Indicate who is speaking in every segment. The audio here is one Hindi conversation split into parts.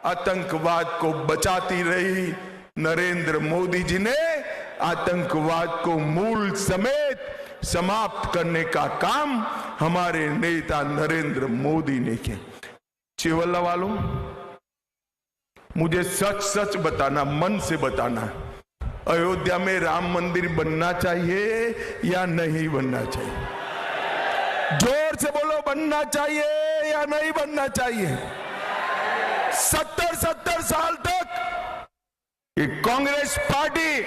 Speaker 1: आतंकवाद को बचाती रही। नरेंद्र मोदी जी ने आतंकवाद को मूल समेत समाप्त करने का काम हमारे नेता नरेंद्र मोदी ने किया। चेवल्ला वालों, मुझे सच सच बताना, मन से बताना, अयोध्या में राम मंदिर बनना चाहिए या नहीं बनना चाहिए? जोर से बोलो, बनना चाहिए या नहीं बनना चाहिए? 70 साल तक ये कांग्रेस पार्टी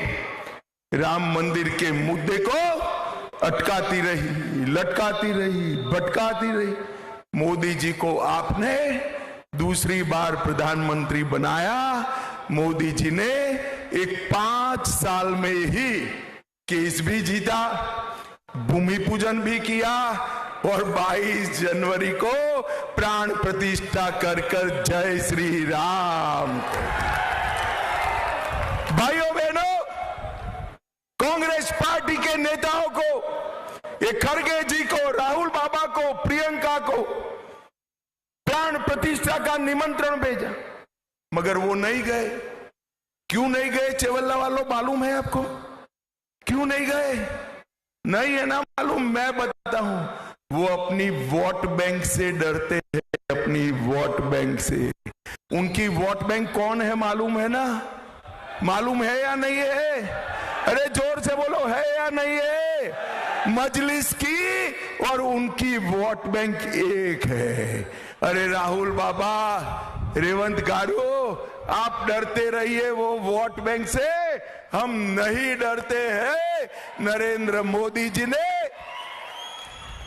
Speaker 1: राम मंदिर के मुद्दे को अटकाती रही, लटकाती रही, भटकाती रही। मोदी जी को आपने दूसरी बार प्रधानमंत्री बनाया। मोदी जी ने एक 5 साल में ही केस भी जीता, भूमि पूजन भी किया और 22 जनवरी को प्राण प्रतिष्ठा कर जय श्री राम। भाइयों बहनों, कांग्रेस पार्टी के नेताओं को, ये खड़गे जी को, राहुल बाबा को, प्रियंका को प्राण प्रतिष्ठा का निमंत्रण भेजा, मगर वो नहीं गए। क्यों नहीं गए चेवल्ला वालों, मालूम है आपको? क्यों नहीं गए? नहीं है ना मालूम? मैं बताता हूं। वो अपनी वोट बैंक से डरते हैं, अपनी वोट बैंक से। उनकी वोट बैंक कौन है मालूम है ना? मालूम है या नहीं है? अरे जोर से बोलो, है या नहीं है? मजलिस की और उनकी वोट बैंक एक है। अरे राहुल बाबा, रेवंत गारू, आप डरते रहिए वो वोट बैंक से, हम नहीं डरते हैं। नरेंद्र मोदी जी ने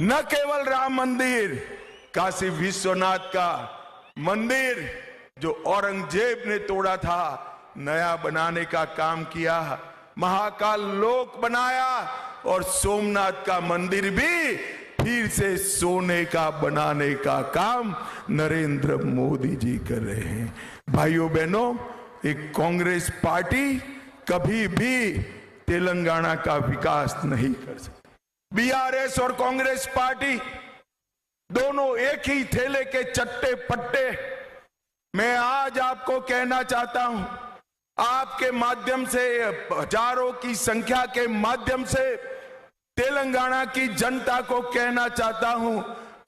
Speaker 1: न केवल राम मंदिर, काशी विश्वनाथ का मंदिर जो औरंगजेब ने तोड़ा था, नया बनाने का काम किया, महाकाल लोक बनाया और सोमनाथ का मंदिर भी फिर से सोने का बनाने का काम नरेंद्र मोदी जी कर रहे हैं। भाइयों बहनों, एक कांग्रेस पार्टी कभी भी तेलंगाना का विकास नहीं कर सकती। बीआरएस और कांग्रेस पार्टी दोनों एक ही थैले के चट्टे पट्टे। मैं आज आपको कहना चाहता हूं, आपके माध्यम से, हजारों की संख्या के माध्यम से तेलंगाना की जनता को कहना चाहता हूं,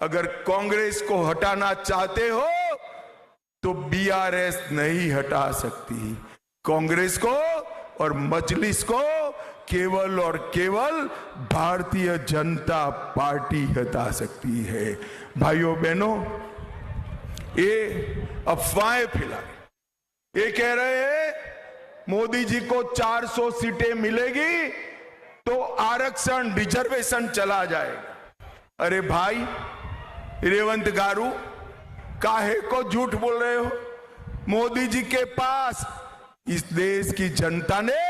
Speaker 1: अगर कांग्रेस को हटाना चाहते हो तो बीआरएस नहीं हटा सकती। कांग्रेस को और मजलिस को केवल और केवल भारतीय जनता पार्टी हटा सकती है। भाइयों बहनों, ये अफवाहें फैलाए, ये कह रहे हैं मोदी जी को 400 सीटें मिलेगी तो आरक्षण, रिजर्वेशन चला जाएगा। अरे भाई रेवंत गारू, काहे को झूठ बोल रहे हो? मोदी जी के पास इस देश की जनता ने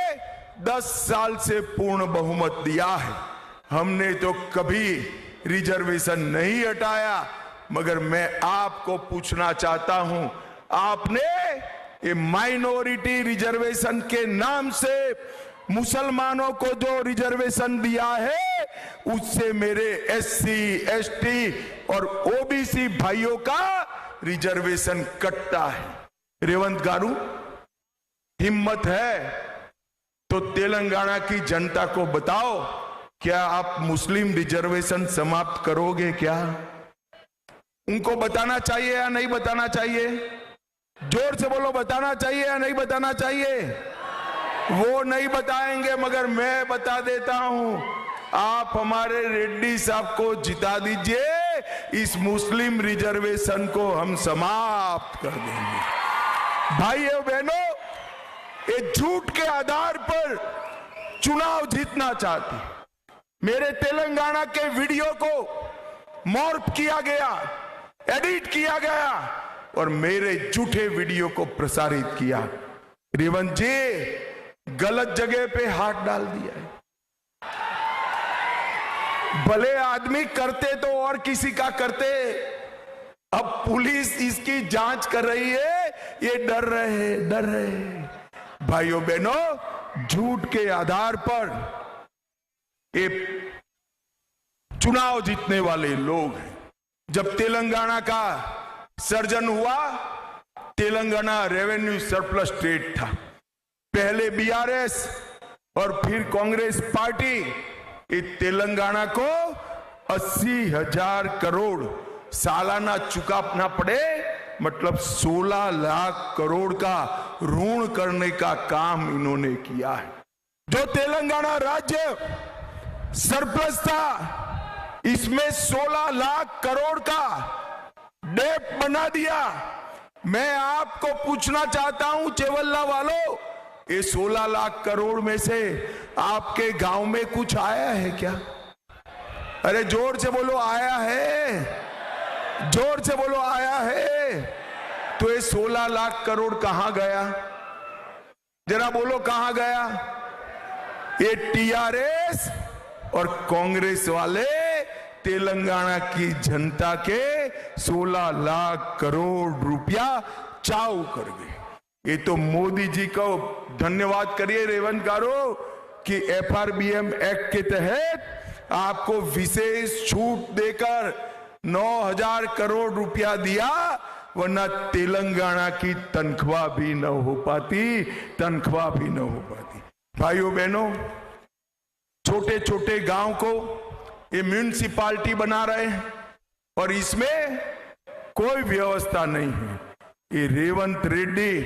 Speaker 1: 10 साल से पूर्ण बहुमत दिया है। हमने तो कभी रिजर्वेशन नहीं हटाया, मगर मैं आपको पूछना चाहता हूं, आपने ये माइनॉरिटी रिजर्वेशन के नाम से मुसलमानों को जो रिजर्वेशन दिया है, उससे मेरे एससी, एसटी और ओबीसी भाइयों का रिजर्वेशन कटता है। रेवंत गारू, हिम्मत है तो तेलंगाना की जनता को बताओ, क्या आप मुस्लिम रिजर्वेशन समाप्त करोगे क्या? उनको बताना चाहिए या नहीं बताना चाहिए? जोर से बोलो, बताना चाहिए या नहीं बताना चाहिए? वो नहीं बताएंगे, मगर मैं बता देता हूं, आप हमारे रेड्डी साहब को जिता दीजिए, इस मुस्लिम रिजर्वेशन को हम समाप्त कर देंगे। भाइयों बहनों, ये झूठ के आधार पर चुनाव जीतना चाहती। मेरे तेलंगाना के वीडियो को मॉर्फ किया गया, एडिट किया गया और मेरे झूठे वीडियो को प्रसारित किया। रेवंत जी गलत जगह पे हाथ डाल दिया है। भले आदमी करते तो और किसी का करते, अब पुलिस इसकी जांच कर रही है, ये डर रहे हैं। भाइयों बहनों, झूठ के आधार पर ये चुनाव जीतने वाले लोग हैं। जब तेलंगाना का सर्जन हुआ तेलंगाना रेवेन्यू सरप्लस स्टेट था। पहले बीआरएस और फिर कांग्रेस पार्टी इस तेलंगाना को 80,000 करोड़ सालाना चुकाना पड़े, मतलब 16 लाख करोड़ का ऋण करने का काम इन्होंने किया है। जो तेलंगाना राज्य सरप्लस था, इसमें 16 लाख करोड़ का डेट बना दिया। मैं आपको पूछना चाहता हूं चेवल्ला वालों, ये 16 लाख करोड़ में से आपके गांव में कुछ आया है क्या? अरे जोर से बोलो, आया है? जोर से बोलो, आया है? तो ये 16 लाख करोड़ कहां गया? जरा बोलो कहां गया? ये टीआरएस और कांग्रेस वाले तेलंगाना की जनता के 16 लाख करोड़ रुपया चाव कर गए। ये तो मोदी जी को धन्यवाद करिए रेवंत गारो कि एफआरबीएम एक्ट के तहत आपको विशेष छूट देकर 9,000 करोड़ रुपया दिया, वरना तेलंगाना की तनख्वाह भी न हो पाती, तनख्वाह भी न हो पाती। भाइयों बहनों, छोटे छोटे गांव को ये म्यूनिसिपालिटी बना रहे हैं और इसमें कोई व्यवस्था नहीं है। ये रेवंत रेड्डी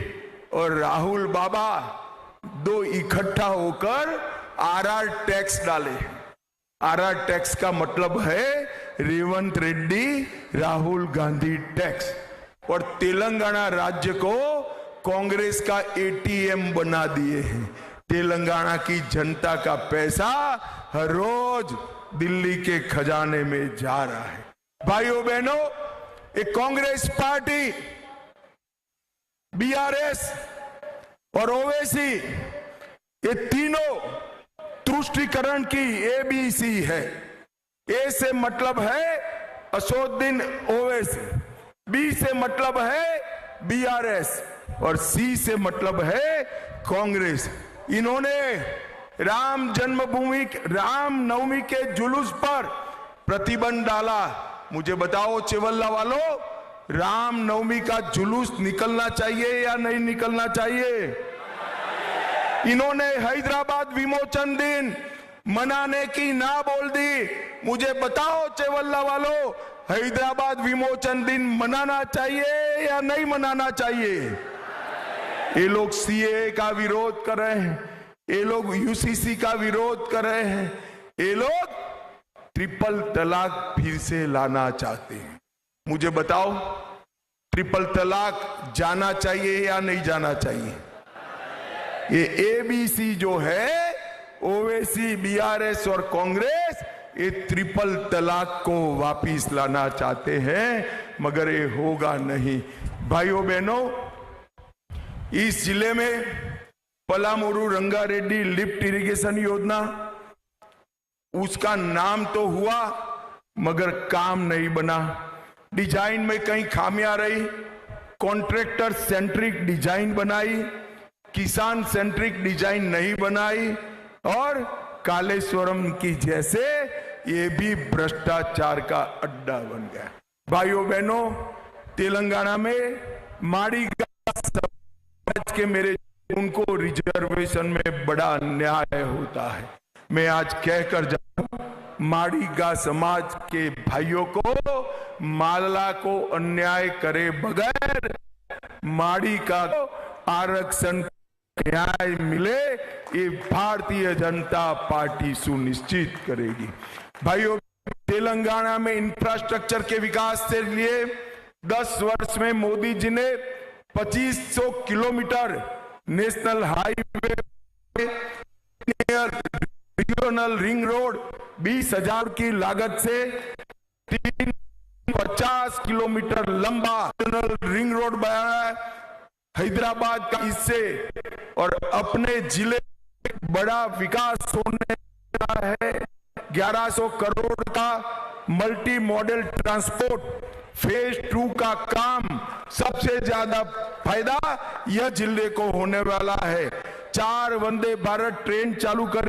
Speaker 1: और राहुल बाबा दो इकट्ठा होकर आरआर टैक्स डाले। आरआर टैक्स का मतलब है रेवंत रेड्डी राहुल गांधी टैक्स, और तेलंगाना राज्य को कांग्रेस का एटीएम बना दिए हैं। तेलंगाना की जनता का पैसा हर रोज दिल्ली के खजाने में जा रहा है। भाइयों बहनों, एक कांग्रेस पार्टी, बीआरएस और ओवैसी, ये तीनों तुष्टीकरण की एबीसी है। ए से मतलब है असदुद्दीन ओवैसी, बी से मतलब है बीआरएस और सी से मतलब है कांग्रेस। इन्होंने राम जन्मभूमि, राम नवमी के जुलूस पर प्रतिबंध डाला। मुझे बताओ चेवल्ला वालों, राम नवमी का जुलूस निकलना चाहिए या नहीं निकलना चाहिए? इन्होंने हैदराबाद विमोचन दिन मनाने की ना बोल दी। मुझे बताओ चेवल्ला वालों, हैदराबाद विमोचन दिन मनाना चाहिए या नहीं मनाना चाहिए? ये लोग सीए का विरोध कर रहे हैं, ये लोग यूसीसी का विरोध कर रहे हैं, ये लोग ट्रिपल तलाक फिर से लाना चाहते हैं। मुझे बताओ, ट्रिपल तलाक जाना चाहिए या नहीं जाना चाहिए? ये एबीसी जो है, ओवैसी, बीआरएस और कांग्रेस, ये ट्रिपल तलाक को वापिस लाना चाहते हैं, मगर ये होगा नहीं। भाइयों बहनों, इस जिले में पलामुरू रंगारेड्डी लिफ्ट इरिगेशन योजना, उसका नाम तो हुआ मगर काम नहीं बना। डिजाइन में कहीं खामियां रही, कॉन्ट्रैक्टर सेंट्रिक डिजाइन बनाई, किसान सेंट्रिक डिजाइन नहीं बनाई, और कालेश्वरम की जैसे ये भी भ्रष्टाचार का अड्डा बन गया। भाइयों बहनों, तेलंगाना में माड़ीगा समाज के मेरे, उनको रिजर्वेशन में बड़ा अन्याय होता है। मैं आज कहकर जाऊं, माड़ीगा समाज के भाइयों को मालला को अन्याय करे बगैर माड़ीगा आरक्षण न्याय मिले, ये भारतीय जनता पार्टी सुनिश्चित करेगी। भाइयों, तेलंगाना में इंफ्रास्ट्रक्चर के विकास के लिए 10 वर्ष में मोदी जी ने 2500 kilometre national highway, regional ring road 20,000 की लागत से 350 किलोमीटर लंबा रीजनल रिंग रोड बनाया है हैदराबाद का हिस्से, और अपने जिले बड़ा विकास होने वाला है। 1100 करोड़ का मल्टी मॉडल ट्रांसपोर्ट फेज 2 का काम, सबसे ज्यादा फायदा यह जिले को होने वाला है। 4 वंदे भारत ट्रेन चालू कर रही